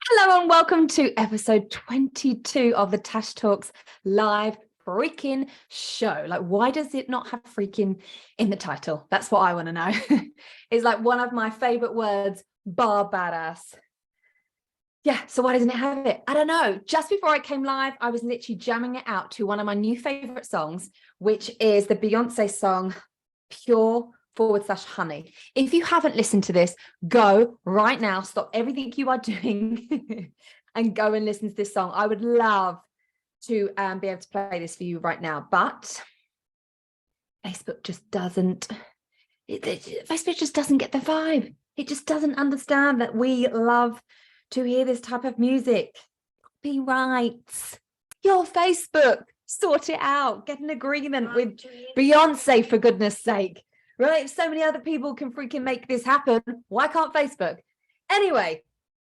Hello and welcome to episode 22 of the Tash Talks live freaking show. Like, why does it not have freaking in the title? That's what I want to know. It's like one of my favorite words, bar badass. Yeah, so why doesn't it have it? I don't know. Just before I came live, I was literally jamming it out to one of my new favorite songs, which is the Beyonce song, Pure/Honey. If you haven't listened to this, go right now, stop everything you are doing and go and listen to this song. I would love to be able to play this for you right now, but Facebook just doesn't, Facebook just doesn't get the vibe. It just doesn't understand that we love to hear this type of music. Copyrights. Your Facebook, sort it out. Get an agreement with Beyonce, for goodness sake. Right? If so many other people can freaking make this happen, why can't Facebook? Anyway,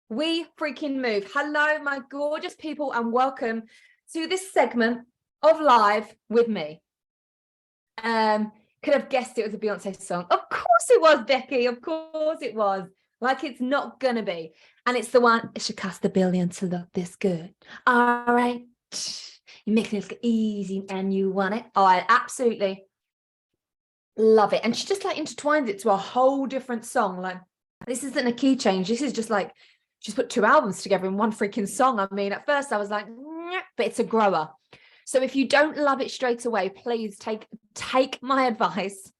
we freaking move. Hello, my gorgeous people, and welcome to this segment of Live with me. Could have guessed it was a Beyonce song. Of course it was, Becky. Of course it was. Like, it's not gonna be. And it's the one, it should cost $1 billion to look this good. All right. You make it look easy and you want it. Oh, I absolutely love it. And she just like intertwined it to a whole different song. Like, this isn't a key change. This is just like, she's put 2 albums together in one freaking song. I mean, at first I was like, but it's a grower. So if you don't love it straight away, please take my advice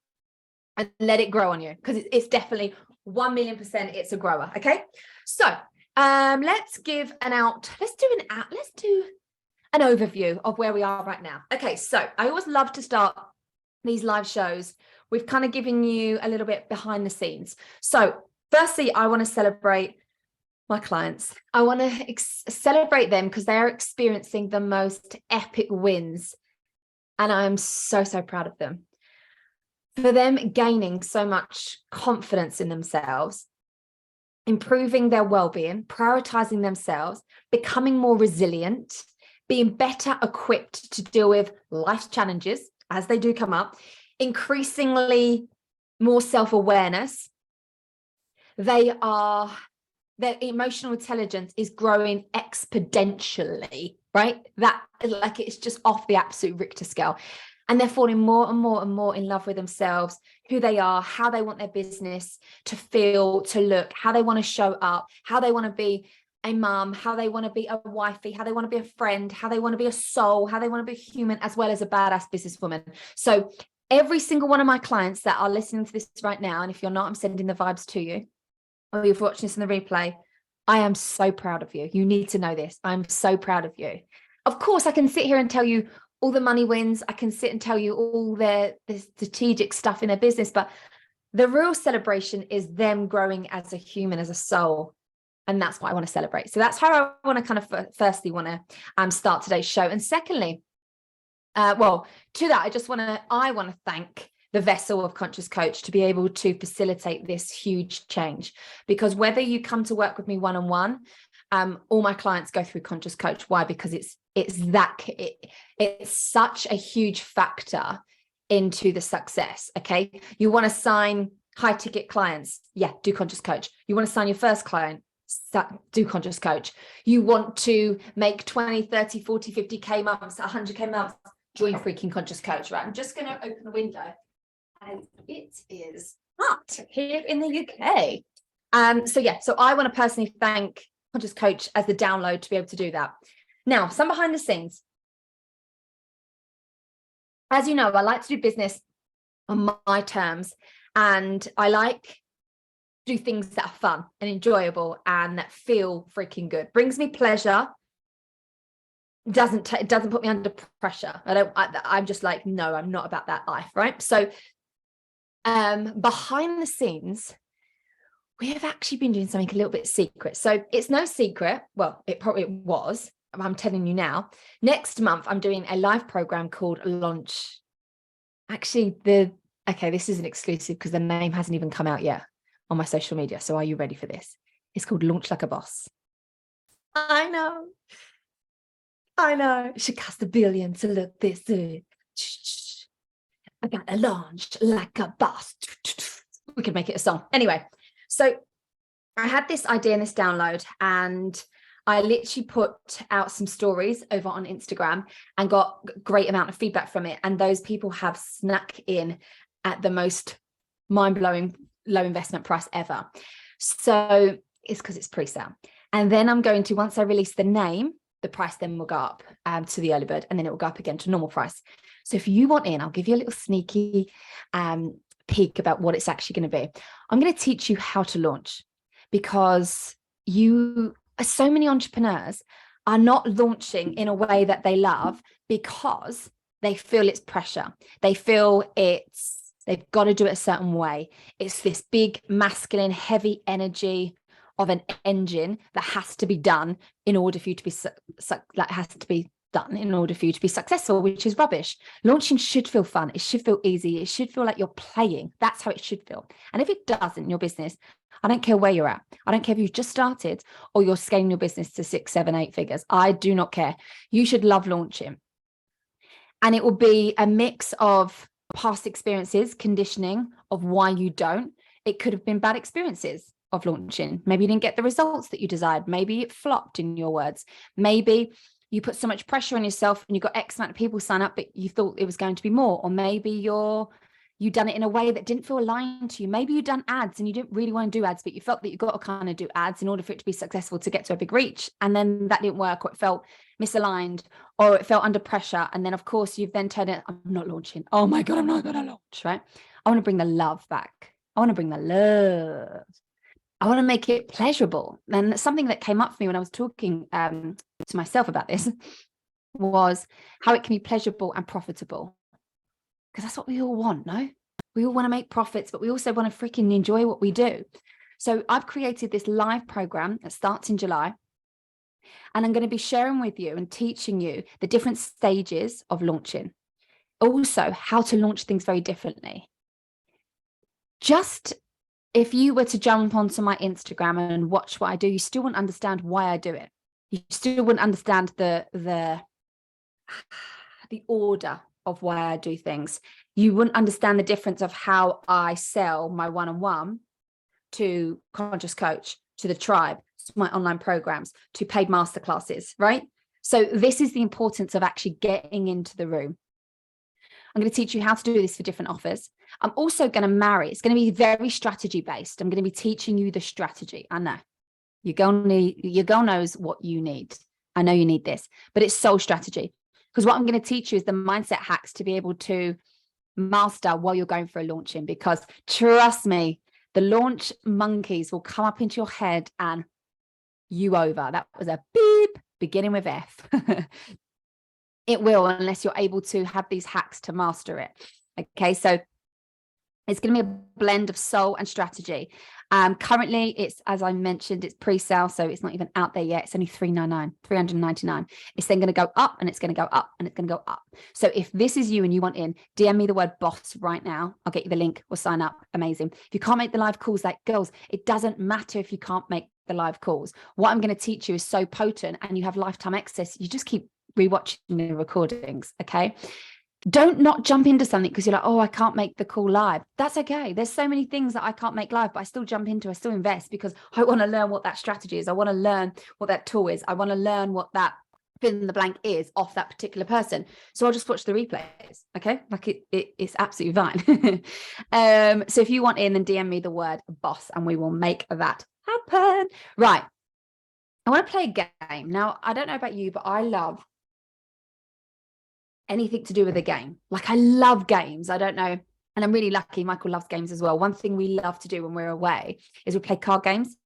and let it grow on you, because it's definitely 1,000,000% it's a grower. Okay. So let's do an overview of where we are right now. Okay. So I always love to start these live shows with kind of giving you a little bit behind the scenes. So firstly, I want to celebrate my clients. I want to celebrate them because they are experiencing the most epic wins. And I'm so, so proud of them. For them gaining so much confidence in themselves, improving their well-being, prioritizing themselves, becoming more resilient, being better equipped to deal with life's challenges as they do come up, increasingly more self-awareness. Their emotional intelligence is growing exponentially, right? That, like, it's just off the absolute Richter scale. And they're falling more and more and more in love with themselves, who they are, how they want their business to feel, to look, how they want to show up, how they want to be a mum, how they want to be a wifey, how they want to be a friend, how they want to be a soul, how they want to be human, as well as a badass businesswoman. So every single one of my clients that are listening to this right now, and if you're not, I'm sending the vibes to you, or you've watched this in the replay, I am so proud of you. You need to know this. I'm so proud of you. Of course, I can sit here and tell you all the money wins. I can sit and tell you all the strategic stuff in their business, but the real celebration is them growing as a human, as a soul. And that's what I want to celebrate. So that's how I want to kind of firstly want to start today's show. And secondly, well, to that, I want to thank the vessel of Conscious Coach to be able to facilitate this huge change. Because whether you come to work with me one-on-one, all my clients go through Conscious Coach. Why? Because it's such a huge factor into the success. Okay. You want to sign high ticket clients. Yeah. Do Conscious Coach. You want to sign your first client. Do Conscious Coach. You want to make 20, 30, 40, 50K months, 100K months, join freaking Conscious Coach. Right. I'm just going to open the window and it is hot here in the UK. So I want to personally thank Conscious Coach as the download to be able to do that. Now, some behind the scenes. As you know, I like to do business on my terms, and I like to do things that are fun and enjoyable and that feel freaking good. Brings me pleasure. Doesn't put me under pressure. I'm just like, no, I'm not about that life, right? So behind the scenes, we have actually been doing something a little bit secret. So it's no secret. Well, it probably was. I'm telling you now. Next month, I'm doing a live program called Launch. Actually, this is an exclusive because the name hasn't even come out yet on my social media. So are you ready for this? It's called Launch Like a Boss. I know. It should cost $1 billion to look this good. I got to launch like a boss. We could make it a song. Anyway, so I had this idea and this download, and I literally put out some stories over on Instagram and got a great amount of feedback from it. And those people have snuck in at the most mind-blowing low investment price ever. So it's because it's pre-sale. And then I'm going to, once I release the name, the price then will go up to the early bird, and then it will go up again to normal price. So if you want in, I'll give you a little sneaky peek about what it's actually going to be. I'm going to teach you how to launch, because so many entrepreneurs are not launching in a way that they love because they feel it's pressure. They feel they've got to do it a certain way. It's this big, masculine, heavy energy of an engine that has to be done in order for you to be in order for you to be successful, which is rubbish. Launching should feel fun. It should feel easy. It should feel like you're playing. That's how it should feel. And if it doesn't in your business, I don't care where you're at. I don't care if you've just started or you're scaling your business to 6, 7, 8 figures. I do not care. You should love launching. And it will be a mix of past experiences, conditioning of why you don't. It could have been bad experiences of launching. Maybe you didn't get the results that you desired. Maybe it flopped, in your words. Maybe you put so much pressure on yourself and you got X amount of people sign up, but you thought it was going to be more. Or maybe you done it in a way that didn't feel aligned to you. Maybe you done ads and you didn't really want to do ads, but you felt that you got to kind of do ads in order for it to be successful to get to a big reach. And then that didn't work, or it felt misaligned, or it felt under pressure. And then of course you've then turned it, I'm not launching. Oh my God, I'm not going to launch, right? I want to bring the love back. I want to bring the love. I want to make it pleasurable. And something that came up for me when I was talking to myself about this was how it can be pleasurable and profitable. Because that's what we all want, no? We all want to make profits, but we also want to freaking enjoy what we do. So I've created this live program that starts in July. And I'm going to be sharing with you and teaching you the different stages of launching. Also, how to launch things very differently. Just if you were to jump onto my Instagram and watch what I do, you still wouldn't understand why I do it. You still wouldn't understand the order of why I do things. You wouldn't understand the difference of how I sell my one-on-one to Conscious Coach, to the tribe, to my online programs, to paid masterclasses, right? So this is the importance of actually getting into the room. I'm going to teach you how to do this for different offers. I'm also going to marry. It's going to be very strategy based. I'm going to be teaching you the strategy. I know your girl knows what you need. I know you need this, but it's soul strategy. Because what I'm going to teach you is the mindset hacks to be able to master while you're going for a launching. Because trust me, the launch monkeys will come up into your head and you over. That was a beep beginning with F. It will, unless you're able to have these hacks to master it. Okay, so it's going to be a blend of soul and strategy. Currently, it's, as I mentioned, it's pre-sale, so it's not even out there yet. It's only $399. It's then going to go up, and it's going to go up, and it's going to go up. So if this is you and you want in, DM me the word boss right now. I'll get you the link or sign up. Amazing. If you can't make the live calls, like girls, it doesn't matter if you can't make the live calls. What I'm going to teach you is so potent, and you have lifetime access. You just keep rewatching the recordings. Okay. Don't not jump into something because you're like, oh, I can't make the call live. That's okay. There's so many things that I can't make live, but I still jump into, I still invest because I want to learn what that strategy is. I want to learn what that tool is. I want to learn what that fill in the blank is off that particular person. So I'll just watch the replays. Okay. Like it's absolutely fine. So if you want in, then DM me the word boss and we will make that happen. Right. I want to play a game. Now, I don't know about you, but I love anything to do with a game. Like I love games. I don't know. And I'm really lucky. Michael loves games as well. One thing we love to do when we're away is we play card games.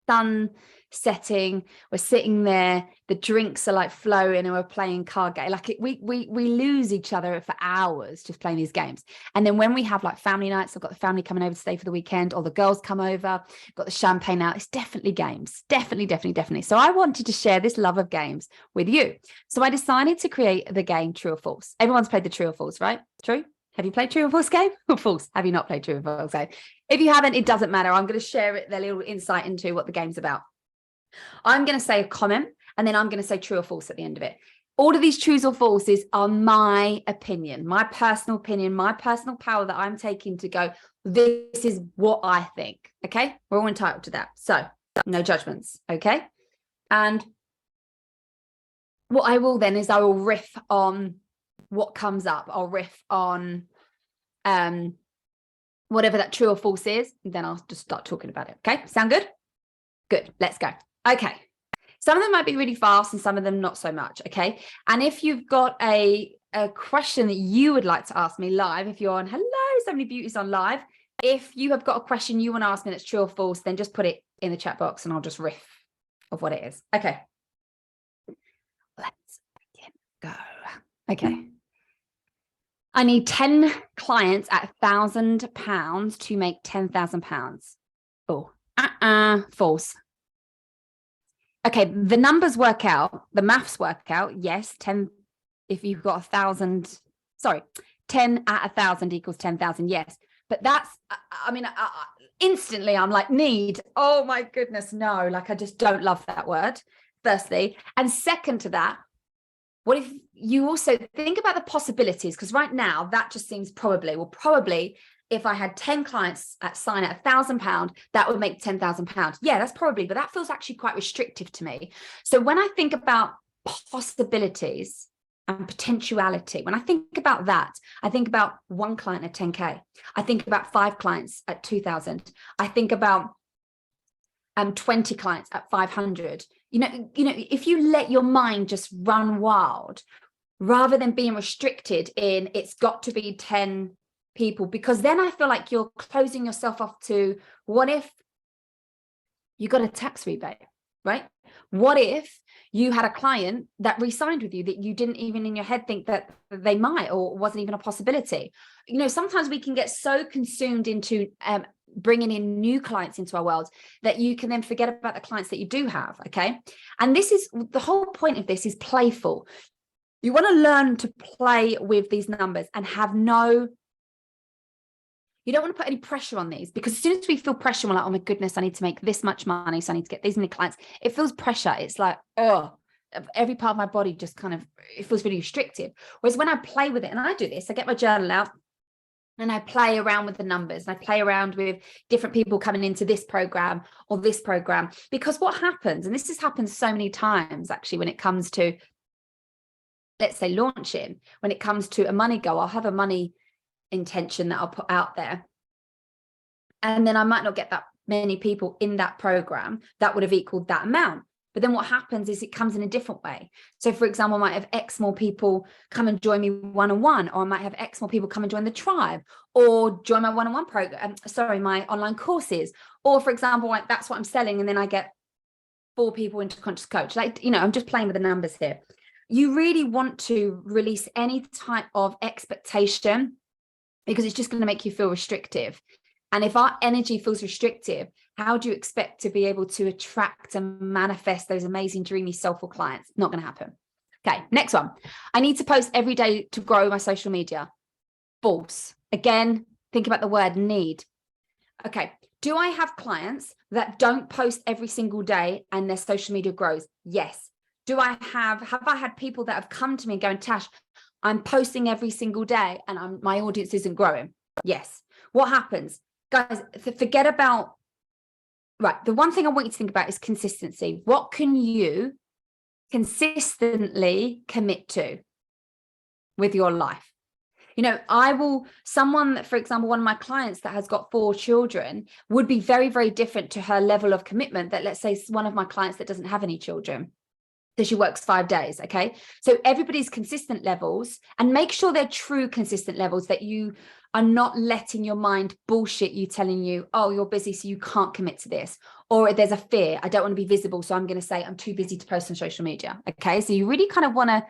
Sun setting, we're sitting there, the drinks are like flowing and we're playing card game. Like we lose each other for hours just playing these games. And then when we have like family nights, I've got the family coming over to stay for the weekend, or the girls come over, got the champagne out. It's definitely games. Definitely. So I wanted to share this love of games with you. So I decided to create the game True or False. Everyone's played the True or False, right? True? Have you played True or False game? Or false? Have you not played True or False game? If you haven't, it doesn't matter. I'm going to share it, their little insight into what the game's about. I'm going to say a comment and then I'm going to say true or false at the end of it. All of these trues or falses are my opinion, my personal opinion, my personal power that I'm taking to go, this is what I think. Okay. We're all entitled to that. So no judgments. Okay. And what I will then is I will riff on what comes up. I'll riff on whatever that true or false is. And then I'll just start talking about it. Okay, sound good? Good, let's go. Okay, some of them might be really fast and some of them not so much. Okay, and if you've got a question that you would like to ask me live, if you're on Hello So Many Beauties on live, if you have got a question you want to ask me that's true or false, then just put it in the chat box and I'll just riff of what it is. Okay, let's begin. Go. Okay, I need 10 clients at £1,000 to make £10,000. Oh, false. Okay, the numbers work out, the maths work out. Yes, 10, if you've got 1,000, sorry, 10 at 1,000 equals 10,000. Yes, but that's, I mean, instantly I'm like, need, oh my goodness, no, like I just don't love that word, firstly. And second to that, what if you also think about the possibilities? Because right now that just seems probably, well, probably if I had 10 clients at sign at £1,000, that would make £10,000. Yeah, that's probably, but that feels actually quite restrictive to me. So when I think about possibilities and potentiality, when I think about that, I think about one client at 10K. I think about 5 clients at 2,000. I think about 20 clients at 500. You know, if you let your mind just run wild, rather than being restricted in it's got to be 10 people, because then I feel like you're closing yourself off to what if you got a tax rebate, right? What if you had a client that re-signed with you that you didn't even in your head think that they might, or wasn't even a possibility? You know, sometimes we can get so consumed into bringing in new clients into our world that you can then forget about the clients that you do have. Okay, and this is the whole point of this, is playful. You want to learn to play with these numbers and have you don't want to put any pressure on these, because as soon as we feel pressure, we're like, oh my goodness, I need to make this much money, so I need to get these many clients. It feels pressure. It's like, oh, every part of my body just kind of, it feels really restrictive. Whereas when I play with it, and I do this, I get my journal out and I play around with the numbers, and I play around with different people coming into this program or this program. Because what happens, and this has happened so many times actually, when it comes to, let's say, launching, when it comes to a money goal, I'll have a money intention that I'll put out there, and then I might not get that many people in that program that would have equaled that amount. But then what happens is it comes in a different way. So for example, I might have X more people come and join me one-on-one, or I might have X more people come and join the tribe, or join my one-on-one program, my online courses. Or for example, like that's what I'm selling, and then I get 4 people into Conscious Coach. Like, you know, I'm just playing with the numbers here. You really want to release any type of expectation, because it's just going to make you feel restrictive. And if our energy feels restrictive, how do you expect to be able to attract and manifest those amazing, dreamy, soulful clients? Not going to happen. Okay, next one. I need to post every day to grow my social media. False. Again, think about the word need. Okay, do I have clients that don't post every single day and their social media grows? Yes. Do I have I had people that have come to me going, Tash, I'm posting every single day and my audience isn't growing? Yes. What happens? Guys, forget about, right, the one thing I want you to think about is consistency. What can you consistently commit to with your life? You know, someone that, for example, one of my clients that has got 4 children would be very, very different to her level of commitment that, let's say, one of my clients that doesn't have any children. So she works 5 days. Okay. So everybody's consistent levels, and make sure they're true consistent levels, that you are not letting your mind bullshit you, telling you, oh, you're busy, so you can't commit to this. Or there's a fear, I don't want to be visible, so I'm going to say I'm too busy to post on social media. Okay. So you really kind of want to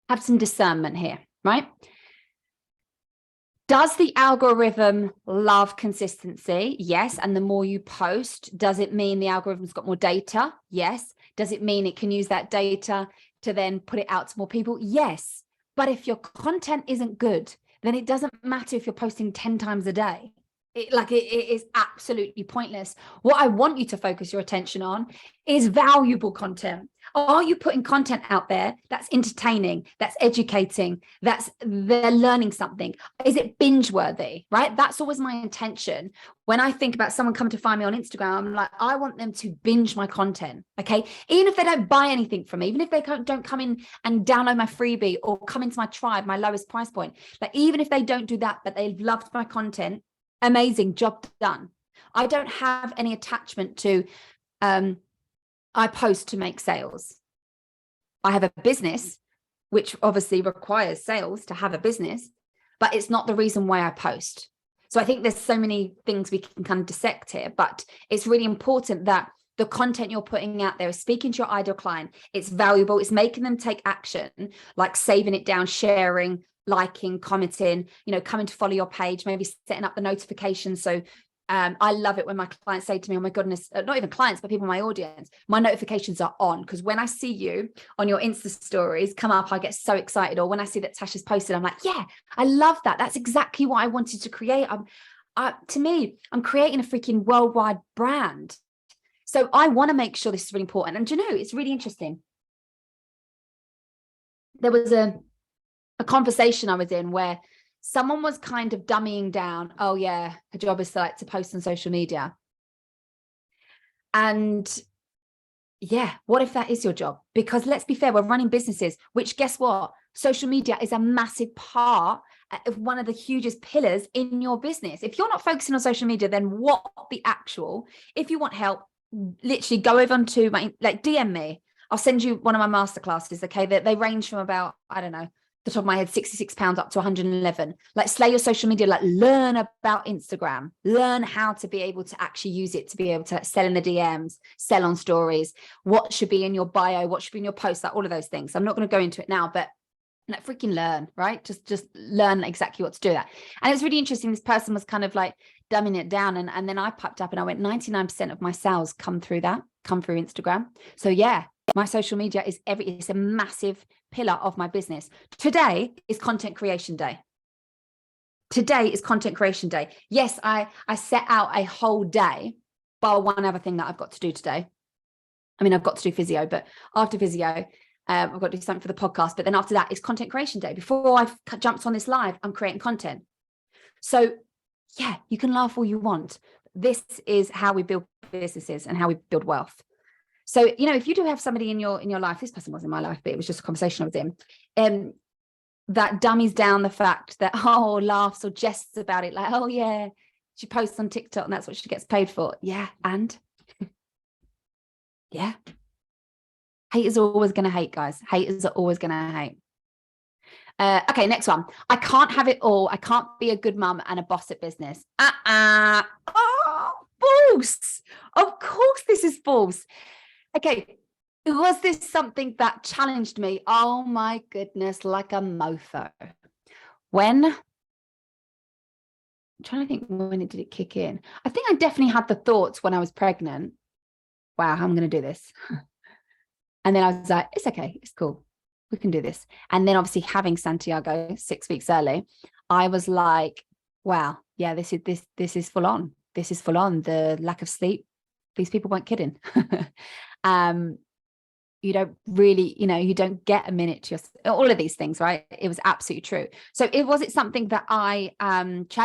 have some discernment here, right? Does the algorithm love consistency? Yes. And the more you post, does it mean the algorithm's got more data? Yes. Does it mean it can use that data to then put it out to more people? Yes. But if your content isn't good, then it doesn't matter if you're posting 10 times a day. It is absolutely pointless. What I want you to focus your attention on is valuable content. Are you putting content out there that's entertaining, that's educating, that's they're learning something? Is it binge worthy, right? That's always my intention. When I think about someone coming to find me on Instagram, I'm like, I want them to binge my content, okay? Even if they don't buy anything from me, even if they don't come in and download my freebie or come into my tribe, my lowest price point, like even if they don't do that, but they've loved my content, amazing, job done. I don't have any attachment to, I post to make sales. I have a business, which obviously requires sales to have a business, but it's not the reason why I post. So I think there's so many things we can kind of dissect here, but it's really important that the content you're putting out there is speaking to your ideal client. It's valuable. It's making them take action, like saving it down, sharing, liking, commenting, coming to follow your page, maybe setting up the notifications. So I love it when my clients say to me, oh my goodness, not even clients, but people in my audience, my notifications are on, because when I see you on your Insta stories come up, I get so excited. Or when I see that Tasha's posted, I'm like, yeah, I love that. That's exactly what I wanted to create. To me, I'm creating a freaking worldwide brand. So I want to make sure this is really important. And it's really interesting. There was a conversation I was in where someone was kind of dummying down, oh yeah, her job is to post on social media. And yeah, what if that is your job? Because let's be fair, we're running businesses, which guess what? Social media is a massive part of one of the hugest pillars in your business. If you're not focusing on social media, then what the actual? If you want help, literally go over to my, DM me. I'll send you one of my masterclasses, okay? They range from about, I don't know, the top of my head, £66 up to 111. Slay your social media, learn about Instagram, learn how to be able to actually use it to be able to sell in the DMs, sell on stories, what should be in your bio, what should be in your post, all of those things. I'm not going to go into it now, but freaking learn, right? Just learn exactly what to do that. And it was really interesting. This person was kind of dumbing it down. And then I popped up and I went, 99% of my sales come through Instagram. So yeah, my social media it's a massive pillar of my business. Today is content creation day. Yes, I set out a whole day, but one other thing that I've got to do today. I mean, I've got to do physio, but after physio, I've got to do something for the podcast. But then after that, it's content creation day. Before I've jumped on this live, I'm creating content. So yeah, you can laugh all you want. This is how we build businesses and how we build wealth. So, if you do have somebody in your life, this person was in my life, but it was just a conversation with him, that dummies down the fact that, laughs or jests about it, oh yeah, she posts on TikTok and that's what she gets paid for. Yeah. And yeah. Haters are always going to hate, guys. Haters are always going to hate. Okay, next one. I can't have it all. I can't be a good mum and a boss at business. Oh, false. Of course this is false. Okay, was this something that challenged me? Oh my goodness, like a mofo. I'm trying to think, when did it kick in? I think I definitely had the thoughts when I was pregnant. Wow, how am I going to do this? And then I was like, it's okay, it's cool, we can do this. And then obviously having Santiago 6 weeks early, I was like, wow, yeah, this is full on. This is full on. The lack of sleep, these people weren't kidding. You don't really, you don't get a minute to all of these things, right? It was absolutely true. So was it something that I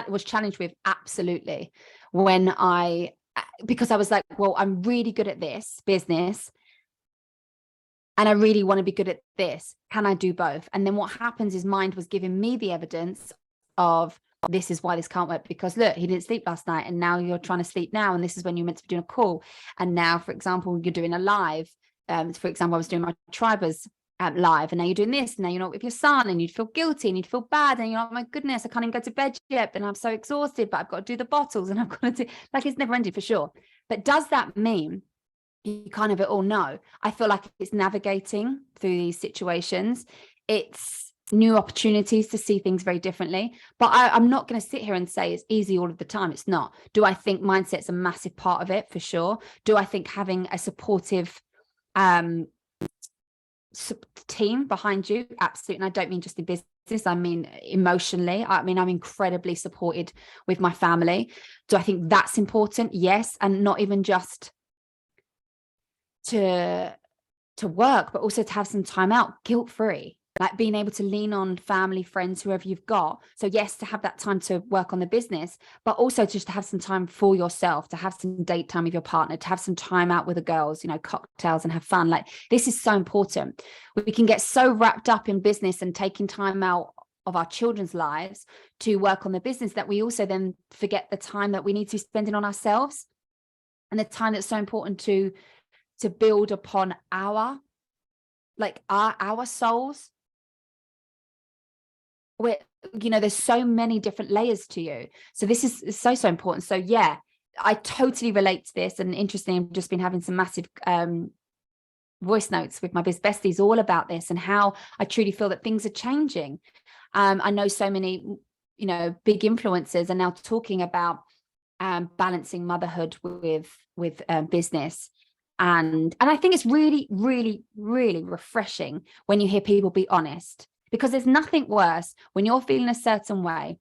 was challenged with? Absolutely. Because I was like, well, I'm really good at this business and I really want to be good at this. Can I do both? And then what happens is mind was giving me the evidence of, this is why this can't work, because look, he didn't sleep last night and now you're trying to sleep now. And this is when you're meant to be doing a call. And now, for example, you're doing a live. For example, I was doing my Tribers live and now you're doing this. And now you're not with your son and you'd feel guilty and you'd feel bad. And you're like, oh my goodness, I can't even go to bed yet. And I'm so exhausted, but I've got to do the bottles and I've got to do, it's never ended for sure. But does that mean you kind of it all? No. I feel like it's navigating through these situations. It's new opportunities to see things very differently. But I'm not going to sit here and say it's easy all of the time. It's not. Do I think mindset's a massive part of it? For sure. Do I think having a supportive team behind you? Absolutely. And I don't mean just in business, I mean emotionally. I mean, I'm incredibly supported with my family. Do I think that's important? Yes. And not even just to to work, but also to have some time out guilt-free, like being able to lean on family, friends, whoever you've got. So yes, to have that time to work on the business, but also just to have some time for yourself, to have some date time with your partner, to have some time out with the girls, you know, cocktails and have fun. Like, this is so important. We can get so wrapped up in business and taking time out of our children's lives to work on the business that we also then forget the time that we need to be spending on ourselves, and the time that's so important to build upon our souls. Where, you know, there's so many different layers to you. So this is so important. So yeah, I totally relate to this. And interesting, I've just been having some massive voice notes with my biz besties all about this, and how I truly feel that things are changing. I know so many, you know, big influencers are now talking about balancing motherhood with business. And I think it's really, really, really refreshing when you hear people be honest, because there's nothing worse when you're feeling a certain way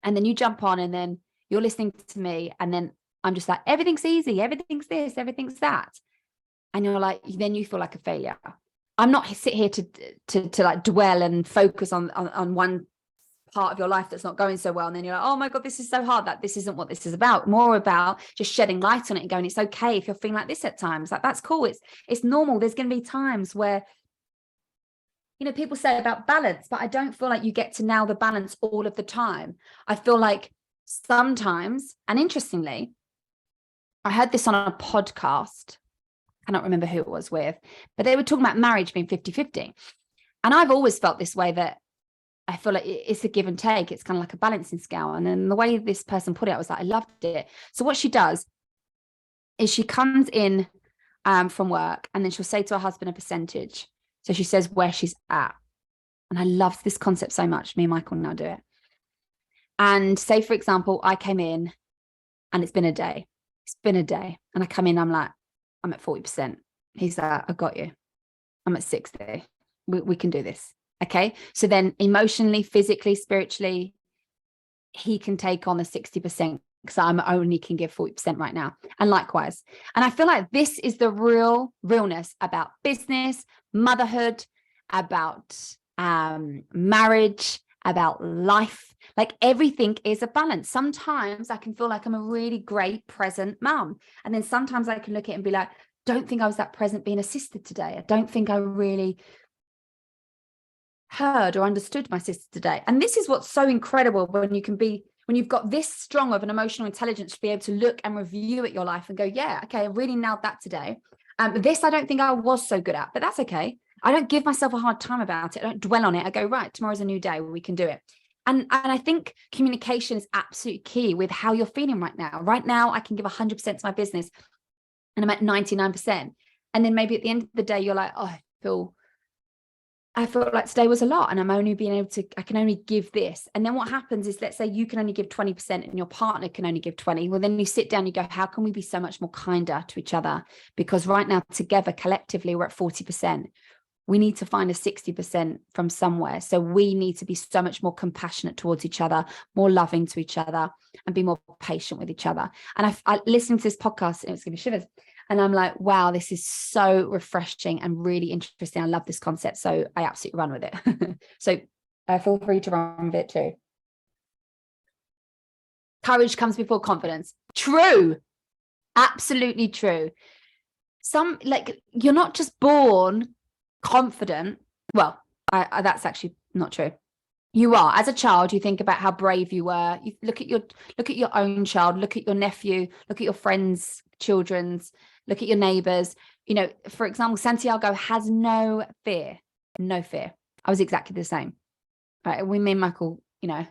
and then you jump on and then you're listening to me and then I'm just like, everything's easy, everything's this, everything's that. And you're like, then you feel like a failure. I'm not sit here to like dwell and focus on one part of your life that's not going so well, and then you're like, oh my god, this is so hard. That this isn't what this is about. More about just shedding light on it and going, it's okay if you're feeling like this at times. Like, that's cool. It's normal. There's going to be times where, you know, people say about balance, but I don't feel like you get to nail the balance all of the time. I feel like sometimes, and interestingly, I heard this on a podcast, I cannot remember who it was with, but they were talking about marriage being 50-50. And I've always felt this way, that I feel like it's a give and take. It's kind of like a balancing scale. And then the way this person put it, I was like, I loved it. So what she does is she comes in from work, and then she'll say to her husband a percentage. So she says where she's at. And I love this concept so much. Me and Michael now do it. And say, for example, I came in and it's been a day. It's been a day. And I come in, I'm like, I'm at 40%. He's like, I got you. I'm at 60. We can do this. Okay. So then emotionally, physically, spiritually, he can take on the 60%, because I'm only can give 40% right now. And likewise. And I feel like this is the realness about business, motherhood, about marriage, about life. Like, everything is a balance. Sometimes I can feel like I'm a really great present mom. And then sometimes I can look at it and be like, don't think I was that present being assisted today. I don't think I really heard or understood my sister today. And this is what's so incredible when you've got this strong of an emotional intelligence to be able to look and review at your life and go, yeah, okay, I really nailed that today. This I don't think I was so good at, but that's okay. I don't give myself a hard time about it. I don't dwell on it. I go, right, tomorrow's a new day, we can do it. And I think communication is absolutely key with how you're feeling right now. Right now, I can give 100% to my business and I'm at 99%. And then maybe at the end of the day, you're like, oh, I felt like today was a lot, and I can only give this. And then what happens is, let's say you can only give 20% and your partner can only give 20. Well, then you sit down, you go, how can we be so much more kinder to each other? Because right now, together, collectively, we're at 40%. We need to find a 60% from somewhere. So we need to be so much more compassionate towards each other, more loving to each other, and be more patient with each other. And I listened to this podcast, and it was giving me shivers. And I'm like, wow, this is so refreshing and really interesting. I love this concept. So I absolutely run with it. So feel free to run with it too. Courage comes before confidence. True. Absolutely true. You're not just born confident. Well, that's actually not true. You are. As a child, you think about how brave you were. You look at your own child, look at your nephew, look at your friends' children's, look at your neighbors. You know, for example, Santiago has no fear. I was exactly the same. Right? Me and Michael, you know,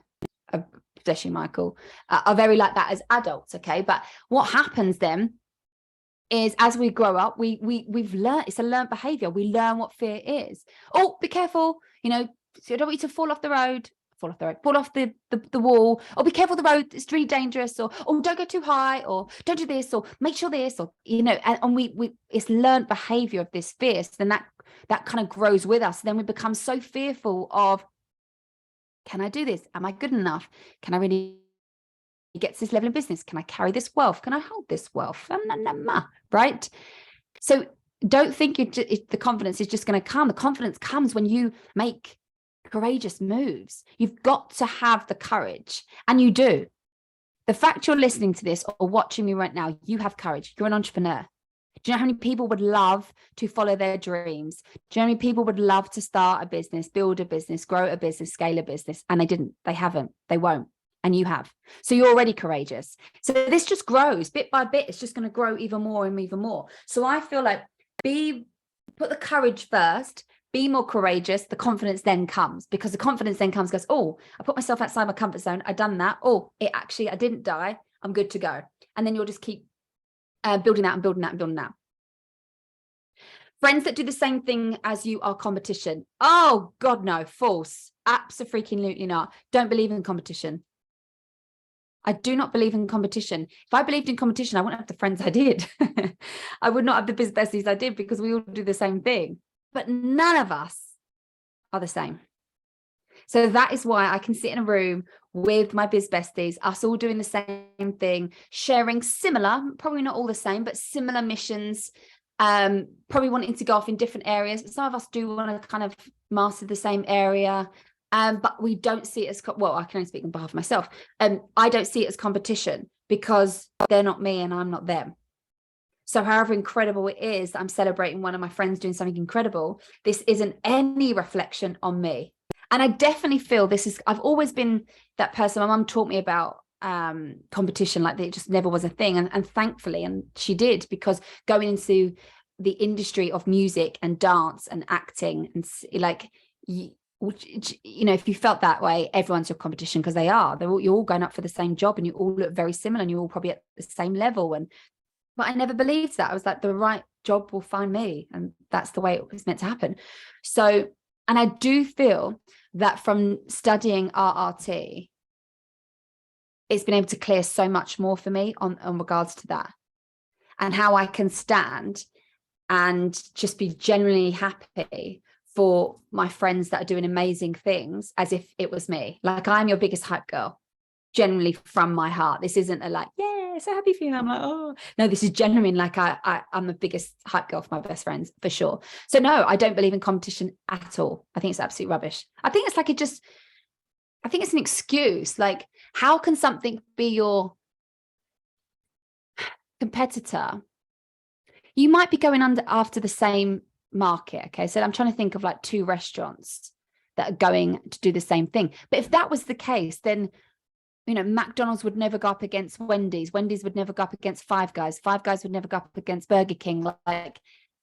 especially Michael, are very like that as adults. Okay, but what happens then is, as we grow up, we've learned, it's a learned behavior. We learn what fear is. Oh, be careful, you know, so I don't want you to fall off the wall, or be careful the road, it's really dangerous, or don't go too high, or don't do this, or make sure this, or, you know, and we it's learned behavior of this fear. So then that kind of grows with us. Then we become so fearful of, can I do this? Am I good enough? Can I really get to this level of business? Can I carry this wealth? Can I hold this wealth? Right? So don't think the confidence is just going to come. The confidence comes when you make courageous moves. You've got to have the courage, and you do. The fact you're listening to this or watching me right now, you have courage. You're an entrepreneur. Do you know how many people would love to follow their dreams? Do you know how many people would love to start a business, build a business, grow a business, scale a business? And they didn't, they haven't, they won't. And you have. So you're already courageous. So this just grows bit by bit. It's just going to grow even more and even more. So I feel like put the courage first, be more courageous. The confidence then comes, because the confidence then comes, goes, oh, I put myself outside my comfort zone. I done that. Oh, I didn't die. I'm good to go. And then you'll just keep building that and building that and building that. Friends that do the same thing as you are competition. Oh God, no, false. Absolutely not. Don't believe in competition. I do not believe in competition. If I believed in competition, I wouldn't have the friends I did. I would not have the business besties I did, because we all do the same thing. But none of us are the same. So that is why I can sit in a room with my biz besties, us all doing the same thing, sharing similar, probably not all the same, but similar missions, probably wanting to go off in different areas. Some of us do want to kind of master the same area, but we don't see it as, well, I can only speak on behalf of myself. I don't see it as competition, because they're not me and I'm not them. So however incredible it is that I'm celebrating one of my friends doing something incredible, this isn't any reflection on me. And I definitely feel I've always been that person. My mum taught me about competition, like that it just never was a thing. And thankfully, and she did, because going into the industry of music and dance and acting, and like, you know, if you felt that way, everyone's your competition, because you're all going up for the same job, and you all look very similar, and you're all probably at the same level. But I never believed that. I was like, the right job will find me, and that's the way it was meant to happen. So, and I do feel that from studying RRT, it's been able to clear so much more for me on regards to that, and how I can stand and just be genuinely happy for my friends that are doing amazing things, as if it was me. Like, I'm your biggest hype girl, genuinely, from my heart. This isn't a like, yeah, so happy for you. I'm like, oh no, this is genuine. Like, I'm the biggest hype girl for my best friends, for sure. So no, I don't believe in competition at all. I think it's absolute rubbish. I think it's like I think it's an excuse. Like, how can something be your competitor? You might be going after the same market. Okay. So I'm trying to think of like two restaurants that are going to do the same thing. But if that was the case, then, you know, McDonald's would never go up against Wendy's. Wendy's would never go up against Five Guys. Five Guys would never go up against Burger King. Like,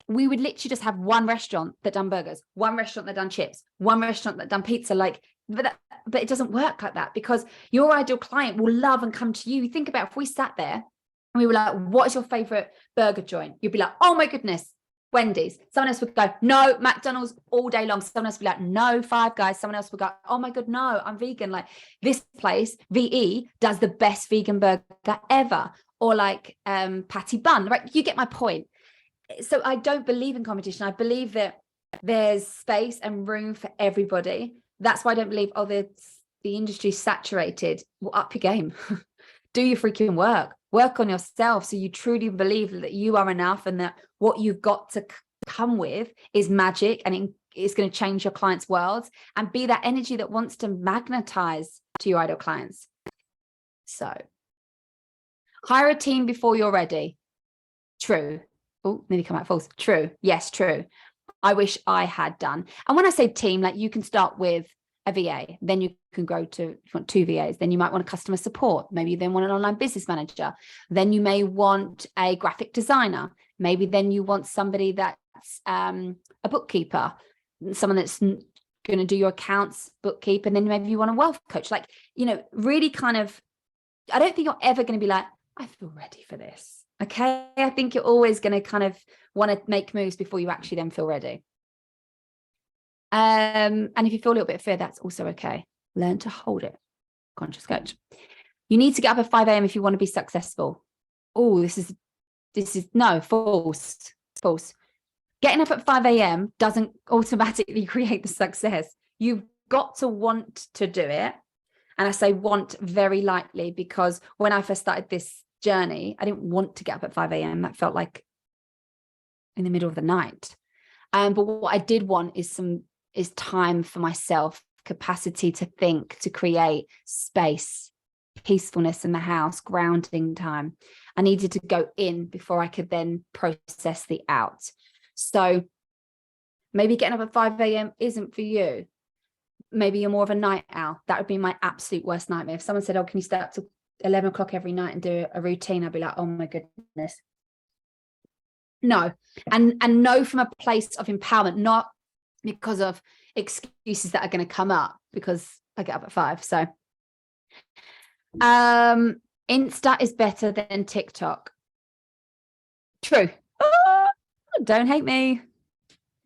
we would literally just have one restaurant that done burgers, one restaurant that done chips, one restaurant that done pizza. Like, but it doesn't work like that, because your ideal client will love and come to you. You think about if we sat there and we were like, what is your favorite burger joint? You'd be like, oh my goodness, Wendy's. Someone else would go, no, McDonald's all day long. Someone else would be like, no, Five Guys. Someone else would go, oh my God, no, I'm vegan. Like, this place, VE, does the best vegan burger ever. Or like Patty Bun, right? You get my point. So I don't believe in competition. I believe that there's space and room for everybody. That's why I don't believe, the industry's saturated. Well, up your game. Do your freaking work on yourself, so you truly believe that you are enough, and that what you've got to come with is magic, and it's going to change your clients' worlds, and be that energy that wants to magnetize to your ideal clients. So hire a team before you're ready. True. Oh, nearly come out false. True. Yes, true. I wish I had done. And when I say team, like, you can start with a VA, then you can grow to, if you want 2 VAs, then you might want a customer support. Maybe you then want an online business manager. Then you may want a graphic designer. Maybe then you want somebody that's a bookkeeper, someone that's going to do your accounts, bookkeep, and then maybe you want a wealth coach. Like, you know, really kind of, I don't think you're ever going to be like, I feel ready for this. Okay. I think you're always going to kind of want to make moves before you actually then feel ready. And if you feel a little bit of fear, that's also okay. Learn to hold it. Conscious coach. You need to get up at 5 a.m. if you want to be successful. Oh, this is no, false. Getting up at 5 a.m. doesn't automatically create the success. You've got to want to do it. And I say want very lightly, because when I first started this journey, I didn't want to get up at 5 a.m. That felt like in the middle of the night. But what I did want is time for myself, capacity to think, to create space, peacefulness in the house, grounding time. I needed to go in before I could then process the out. So maybe getting up at 5 a.m. isn't for you. Maybe you're more of a night owl. That would be my absolute worst nightmare. If someone said, oh, can you stay up to 11 o'clock every night and do a routine? I'd be like, oh my goodness. No. And no, from a place of empowerment, not because of excuses that are going to come up because I get up at 5. So Insta is better than TikTok. True. Don't hate me.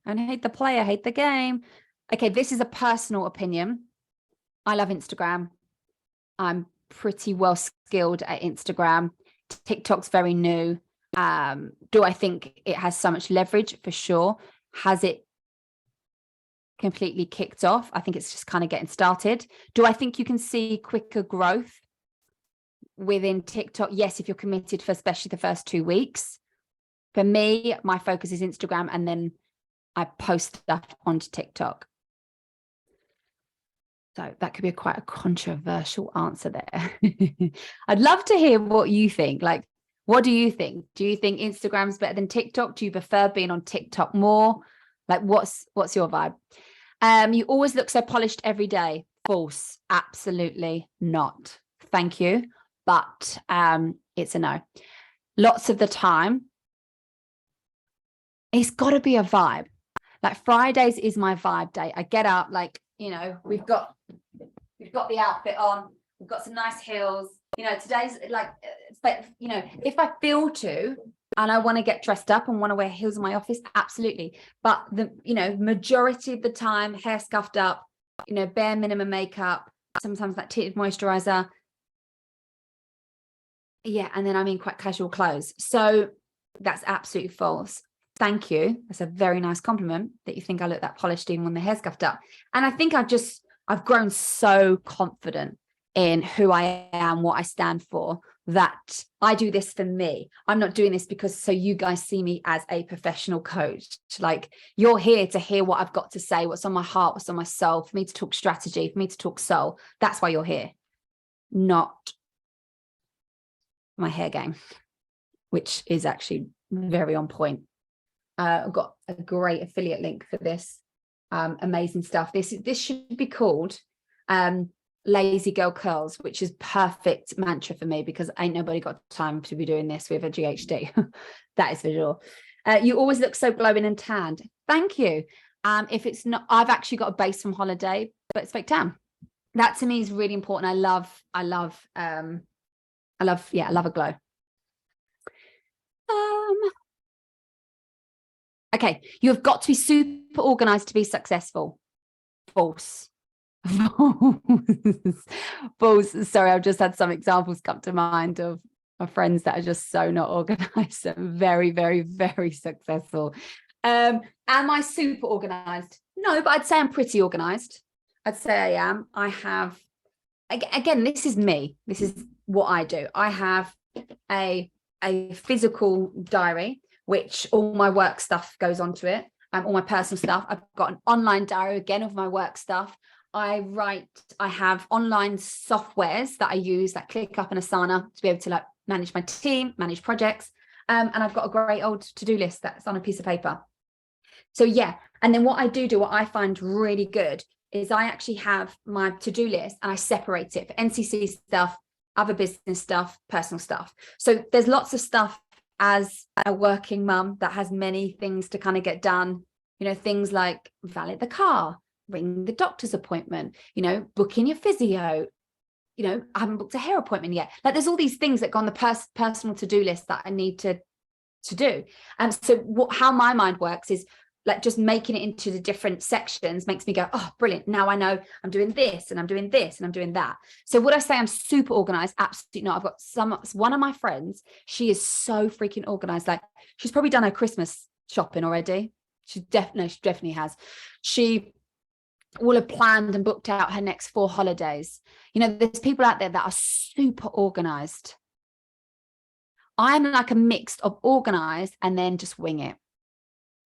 Don't hate the player, hate the game. Okay, this is a personal opinion. I love Instagram. I'm pretty well skilled at Instagram. TikTok's very new. Do I think it has so much leverage? For sure. Has it completely kicked off? I think it's just kind of getting started. Do I think you can see quicker growth within TikTok? Yes, if you're committed for especially the first 2 weeks. For me, my focus is Instagram, and then I post stuff onto TikTok. So that could be quite a controversial answer there. I'd love to hear what you think. Like, what do you think? Do you think Instagram's better than TikTok? Do you prefer being on TikTok more? Like, what's your vibe? You always look so polished every day. False. Absolutely not. Thank you. But it's a no. Lots of the time, it's got to be a vibe. Like Fridays is my vibe day. I get up, like, you know, we've got the outfit on, we've got some nice heels. You know, today's like, but you know, if I feel to, and I want to get dressed up and want to wear heels in my office, absolutely. But the, you know, majority of the time, hair scuffed up, you know, bare minimum makeup, sometimes that tinted moisturizer. Yeah, and then I'm in quite casual clothes. So that's absolutely false. Thank you. That's a very nice compliment that you think I look that polished even when the hair's scuffed up. And I think I've grown so confident in who I am, what I stand for, that I do this for me. I'm not doing this because so you guys see me as a professional coach. Like, you're here to hear what I've got to say, what's on my heart, what's on my soul, for me to talk strategy, for me to talk soul. That's why you're here, not my hair game, which is actually very on point. I've got a great affiliate link for this. Amazing stuff. This should be called Lazy Girl Curls, which is perfect mantra for me because ain't nobody got time to be doing this with a GHD. That is for sure. You always look so glowing and tanned. Thank you. If it's not, I've actually got a base from holiday, but it's fake tan. That to me is really important. I love a glow. Okay, you have got to be super organized to be successful. False. False. Sorry, I've just had some examples come to mind of my friends that are just so not organized and very, very, very successful. Am I super organized? No, but I'd say I'm pretty organized. I'd say I am. I have, again, this is me. This is what I do. I have a physical diary, which all my work stuff goes onto it, all my personal stuff. I've got an online diary, again, of my work stuff. I have online softwares that I use, like ClickUp and Asana, to be able to like manage my team, manage projects. And I've got a great old to-do list that's on a piece of paper. So yeah, and then what I find really good is I actually have my to-do list and I separate it for NCC stuff, other business stuff, personal stuff. So there's lots of stuff as a working mum that has many things to kind of get done, you know, things like valet the car, ring the doctor's appointment, you know, booking your physio, you know, I haven't booked a hair appointment yet. Like, there's all these things that go on the personal to-do list that I need to do. And so how my mind works is like just making it into the different sections makes me go, oh, brilliant. Now I know I'm doing this and I'm doing this and I'm doing that. So would I say I'm super organized? Absolutely not. I've got one of my friends, she is so freaking organized. Like, she's probably done her Christmas shopping already. She definitely has. She will have planned and booked out her next 4 holidays. You know, there's people out there that are super organized. I'm like a mix of organized and then just wing it.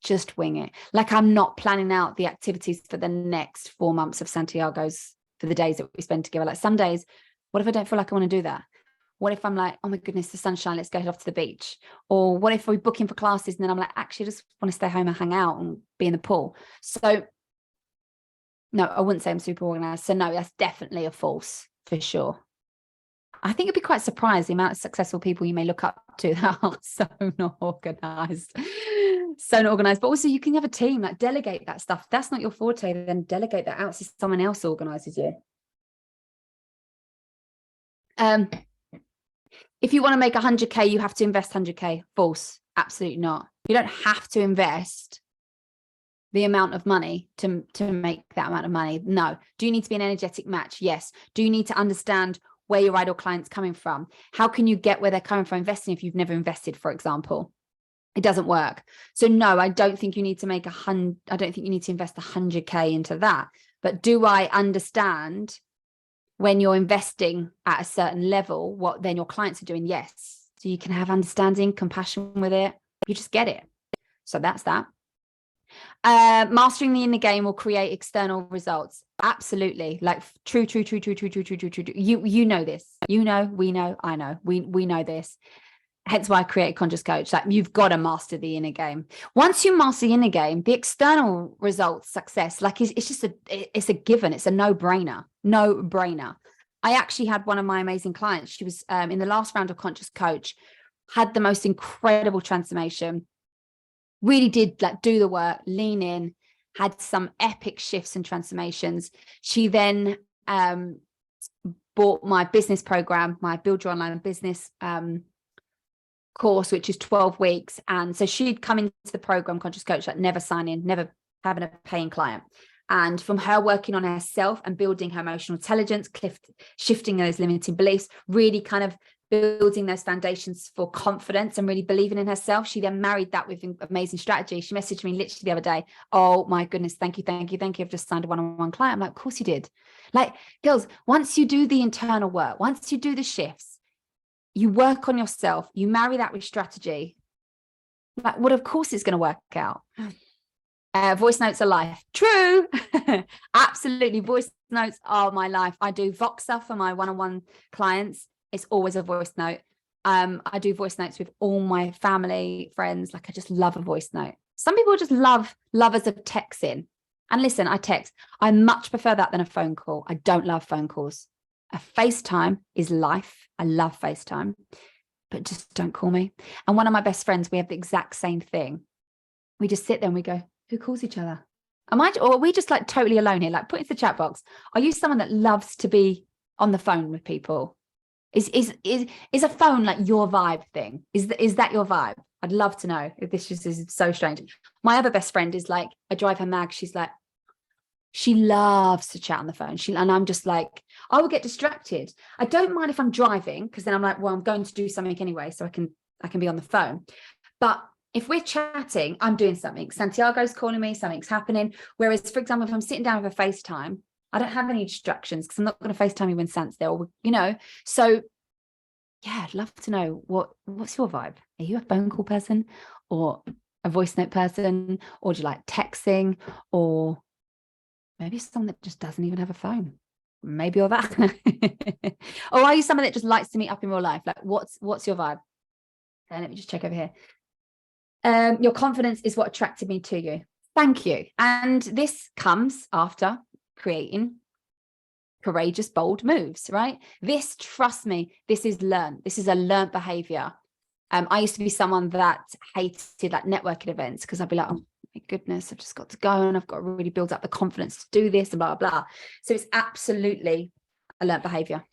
just wing it. Like, I'm not planning out the activities for the next 4 months of Santiago's for the days that we spend together. Like, some days, what if I don't feel like I want to do that? What if I'm like, oh my goodness, the sunshine, let's go head off to the beach? Or what if we book in for classes and then I'm like, actually, I just want to stay home and hang out and be in the pool. So no, I wouldn't say I'm super organized. So no, that's definitely a false for sure. I think you'd be quite surprised the amount of successful people you may look up to that are so not organized. So not organized. But also, you can have a team, like, delegate that stuff. If that's not your forte, then delegate that out so someone else organizes you. If you want to make 100K, you have to invest 100K. False. Absolutely not. You don't have to invest the amount of money to make that amount of money. No. Do you need to be an energetic match? Yes. Do you need to understand where your ideal client's coming from? How can you get where they're coming from investing if you've never invested, for example? It doesn't work. So no, I don't think you need to make I don't think you need to invest 100K into that. But do I understand when you're investing at a certain level, what then your clients are doing? Yes. So you can have understanding, compassion with it. You just get it. So that's that. Mastering the inner game will create external results. Absolutely. Like, true. You know this. You know, we know, I know. We know this. Hence why I create Conscious Coach. Like, you've got to master the inner game. Once you master the inner game, the external results, success, like, it's just it's a given. It's a no-brainer. I actually had one of my amazing clients. She was in the last round of Conscious Coach, had the most incredible transformation. Really did, like, do the work, lean in, had some epic shifts and transformations. She then bought my business program, my Build Your Online Business course, which is 12 weeks. And so she'd come into the program, Conscious Coach, like, never signing, never having a paying client. And from her working on herself and building her emotional intelligence, shifting those limiting beliefs, really kind of building those foundations for confidence and really believing in herself, she then married that with amazing strategy. She messaged me literally the other day, oh my goodness, thank you. I've just signed a one-on-one client. I'm like, of course you did. Like, girls, once you do the internal work, once you do the shifts, you work on yourself, you marry that with strategy, like, what, of course it's going to work out. Voice notes are life. True. Absolutely. Voice notes are my life. I do Voxer for my one-on-one clients. It's always a voice note. I do voice notes with all my family, friends. Like, I just love a voice note. Some people just love lovers of texting. And listen, I text. I much prefer that than a phone call. I don't love phone calls. A FaceTime is life. I love FaceTime, but just don't call me. And one of my best friends, we have the exact same thing. We just sit there and we go, who calls each other? Or are we just, like, totally alone here? Like, put into the chat box. Are you someone that loves to be on the phone with people? Is a phone like your vibe thing? Is that your vibe? I'd love to know. If this is so strange. My other best friend is like, I drive her mad. She's like, she loves to chat on the phone. And I'm just like, I will get distracted. I don't mind if I'm driving, because then I'm like, well, I'm going to do something anyway, so I can be on the phone. But if we're chatting, I'm doing something. Santiago's calling me, something's happening. Whereas, for example, if I'm sitting down with a FaceTime, I don't have any distractions, because I'm not going to FaceTime you when Sant's there, or, you know. So yeah, I'd love to know what's your vibe. Are you a phone call person or a voice note person, or do you like texting, or maybe someone that just doesn't even have a phone? Maybe you're that. Or are you someone that just likes to meet up in real life? Like, what's your vibe? And let me just check over here. Your confidence is what attracted me to you. Thank you. And this comes after creating courageous, bold moves, right? This, trust me, this is learned. This is a learned behavior. I used to be someone that hated, like, networking events, because I'd be like, oh my goodness, I've just got to go and I've got to really build up the confidence to do this and blah, blah. So it's absolutely a learned behavior.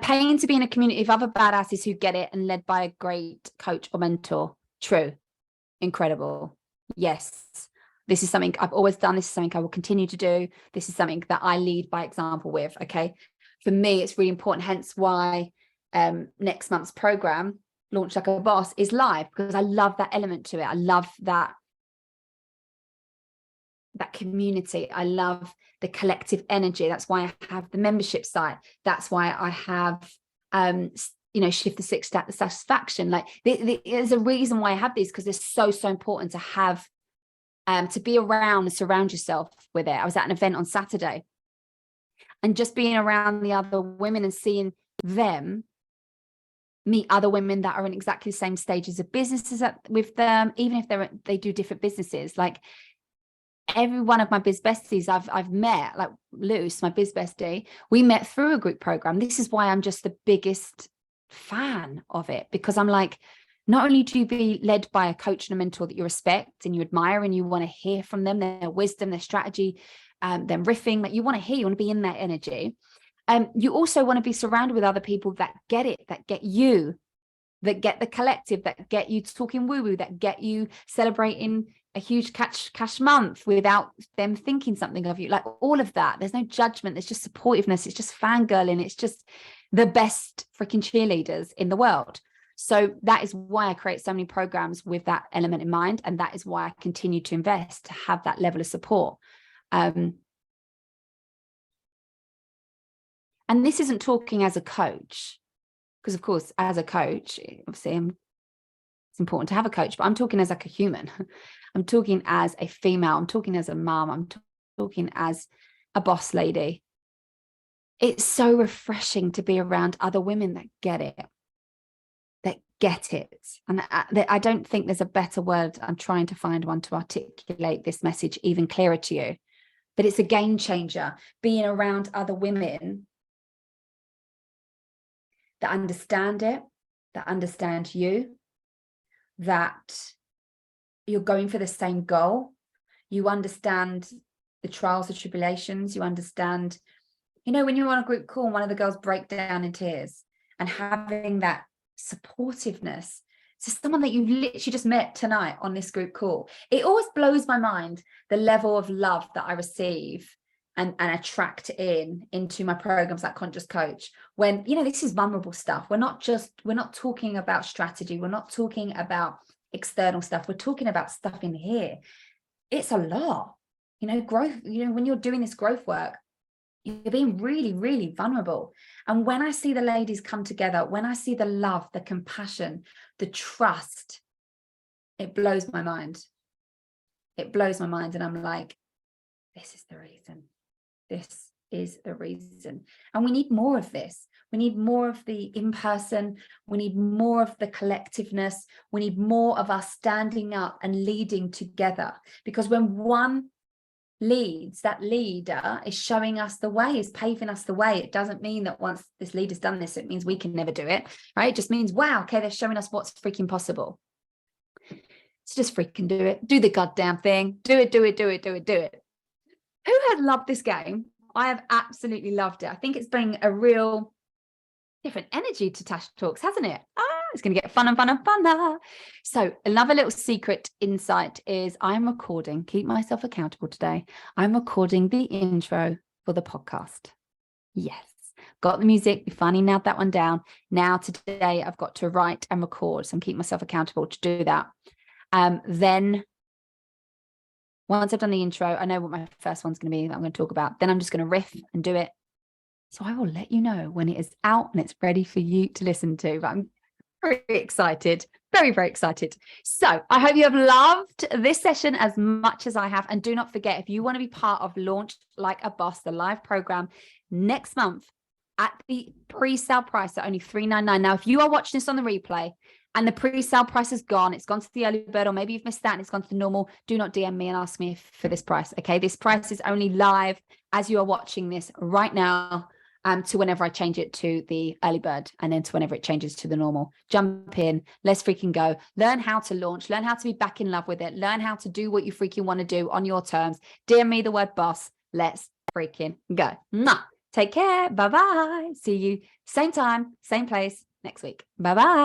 Paying to be in a community of other badasses who get it and led by a great coach or mentor. True. Incredible. Yes. This is something I've always done. This is something I will continue to do. This is something that I lead by example with. Okay. For me, it's really important. Hence why next month's program, Launch Like a Boss, is live, because I love that element to it. I love that community. I love the collective energy. That's why I have the membership site. That's why I have shift the six satisfaction. Like there's a reason why I have these, because it's so important to have, to be around and surround yourself with it. I was at an event on Saturday, and just being around the other women and seeing them meet other women that are in exactly the same stages of businesses with them, even if they do different businesses. Like every one of my biz besties I've met, like Luce, my biz bestie, we met through a group program. This is why I'm just the biggest fan of it, because I'm like, not only do you be led by a coach and a mentor that you respect and you admire and you want to hear from them, their wisdom, their strategy, them riffing, that you want to hear, you want to be in that energy. You also want to be surrounded with other people that get it, that get you, that get the collective, that get you talking woo-woo, that get you celebrating a huge cash month without them thinking something of you. Like all of that. There's no judgment. There's just supportiveness. It's just fangirling. It's just the best freaking cheerleaders in the world. So that is why I create so many programs with that element in mind. And that is why I continue to invest, to have that level of support. And this isn't talking as a coach, because of course, as a coach, obviously it's important to have a coach, but I'm talking as like a human. I'm talking as a female. I'm talking as a mom. I'm talking as a boss lady. It's so refreshing to be around other women that get it. And I don't think there's a better word. I'm trying to find one to articulate this message even clearer to you. But it's a game changer, being around other women that understand it, that understand you, that you're going for the same goal. You understand the trials, the tribulations. You understand, when you're on a group call and one of the girls break down in tears, and having that supportiveness to someone that you've literally just met tonight on this group call. It always blows my mind, the level of love that I receive and attract into my programs like Conscious Coach, when this is vulnerable stuff. We're not talking about strategy, we're not talking about external stuff, we're talking about stuff in here. It's a lot, growth. When you're doing this growth work, you're being really, really vulnerable. And when I see the ladies come together, when I see the love, the compassion, the trust, it blows my mind. It blows my mind. And I'm like, this is the reason. This is the reason. And we need more of this. We need more of the in-person. We need more of the collectiveness. We need more of us standing up and leading together. Because when one leads, that leader is showing us the way, is paving us the way. It doesn't mean that once this leader's done this, it means we can never do it, right? It just means, wow, okay, they're showing us what's freaking possible. So just freaking do it. Do the goddamn thing. Do it. Who has loved this game? I have absolutely loved it. I think it's bringing a real different energy to Tash Talks, hasn't it? It's going to get funner. So another little secret insight is I'm recording, keep myself accountable today. I'm recording the intro for the podcast. Yes. Got the music, we finally nailed that one down. Now today I've got to write and record. So I'm keeping myself accountable to do that. Then once I've done the intro, I know what my first one's going to be that I'm going to talk about. Then I'm just going to riff and do it. So I will let you know when it is out and it's ready for you to listen to. But I'm very excited, very, very excited. So I hope you have loved this session as much as I have. And do not forget, if you want to be part of Launch Like a Boss, the live program next month at the pre-sale price at only $3.99. Now, if you are watching this on the replay and the pre-sale price is gone, it's gone to the early bird, or maybe you've missed that and it's gone to the normal, do not DM me and ask me for this price. Okay, this price is only live as you are watching this right now. To whenever I change it to the early bird, and then to whenever it changes to the normal. Jump in, let's freaking go. Learn how to launch, learn how to be back in love with it, learn how to do what you freaking want to do on your terms. DM me the word boss. Let's freaking go. Mwah. Take care. Bye-bye. See you same time, same place next week. Bye-bye.